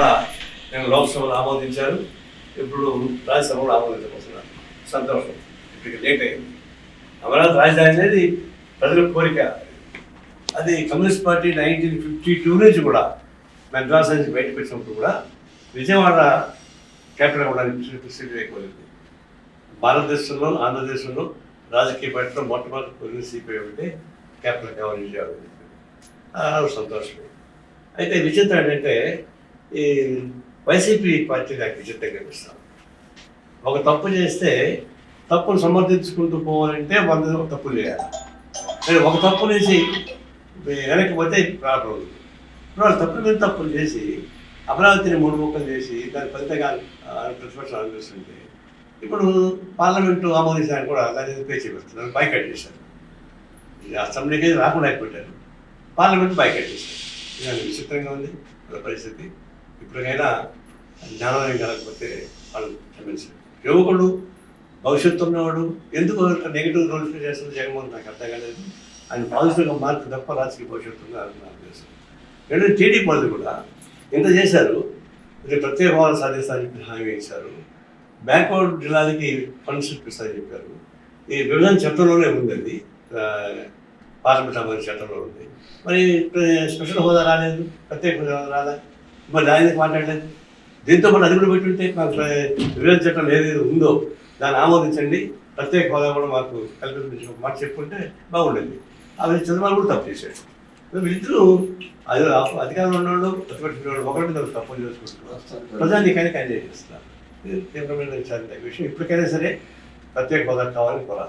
కూడా నేను లోక్సభలో ఆమోదించారు, ఇప్పుడు రాజ్యసభలో ఆమోదించబోతున్నారు. సంతోషం. ఇప్పటికి లేట్ అయింది. అమరావతి రాజధాని అనేది ప్రజల కోరిక. అది కమ్యూనిస్ట్ పార్టీ 1952 నుంచి కూడా మెడ్రాస్ నుంచి బయటకు వచ్చినప్పుడు కూడా విజయవాడ క్యాపిటల్ అవ్వడానికి సిపిఐ భారతదేశంలో ఆంధ్రదేశంలో రాజకీయ పార్టీలో మొట్టమొదటి కోరిన సిపిఐ ఒకటి క్యాపిటల్ కావాలి విజయవాడ. సంతోషం. అయితే విచిత్రం ఏంటంటే ఈ వైసీపీ పార్టీ నాకు విచిత్రంగా కనిపిస్తాను. ఒక తప్పు చేస్తే తప్పును సమర్థించుకుంటూ పోవాలంటే 100 తప్పులు చేయాలి. కానీ ఒక తప్పు చేసి వెనక్కి పోతే ప్రాబ్లం ఉంది. ఇప్పుడు వాళ్ళు తప్పుల మీద తప్పులు చేసి అమరావతిని 3 ముక్కలు చేసి దాని ఫలితంగా ప్రతిపక్షం ఆలోచిస్తుంటే ఇప్పుడు పార్లమెంటు ఆమోదించడానికి కూడా దాన్ని పే చేస్తున్నారు, బైకట్ చేశారు. అసెంబ్లీకి రాకుండా అయిపోయారు, పార్లమెంట్ బైకట్ చేశారు. ఇది విచిత్రంగా ఉంది వాళ్ళ పరిస్థితి. ఇప్పటికైనా జ్ఞానోదయం కలగకపోతే వాళ్ళు క్షమించారు. యువకుడు భవిష్యత్తు ఉన్నవాడు ఎందుకు నెగిటివ్ రోల్స్ చేస్తుంది జగన్మోహన్ నాకు అర్థం కాలేదు. ఆయన పాజిటివ్గా మార్పు తప్ప రాజకీయ భవిష్యత్తు ఉంది నాకు తెలుసు. రెండు టీడీపీ వాళ్ళు కూడా ఎంత చేశారు, ఇది ప్రత్యేక హోదా సాధిస్తారని చెప్పి హామీ ఇచ్చారు. బ్యాక్వర్డ్ జిల్లాలకి ఫండ్స్ ఇప్పిస్తారని చెప్పారు. ఈ విభజన చట్టంలోనే ఉంది, అది పార్లమెంట్ అమలు చట్టంలో ఉంది. మరి స్పెషల్ హోదా రాలేదు, ప్రత్యేక హోదా రాలేదు, మరి దాని మాట్లాడలేదు. దీంతో మనం అది కూడా పెట్టుంటే మాకు విభజన చట్టం ఏదైతే ఉందో దాన్ని ఆమోదించండి, ప్రత్యేక హోదా కూడా మాకు కల్పించి మాట చెప్పుకుంటే బాగుండేది. అవి చంద్రబాబు కూడా తప్పు చేశాడు. వీళ్ళిద్దరూ అధికారంలో ఉన్నవాళ్ళు ప్రతిపక్షం ఒకటి తప్పులు చేసుకుంటున్నారు, ప్రజానికానికి ఎంజాయ్ చేస్తున్నారు. తీవ్రమైన విషయం. ఇప్పటికైనా సరే ప్రత్యేక హోదా కావాలని కోరాలి.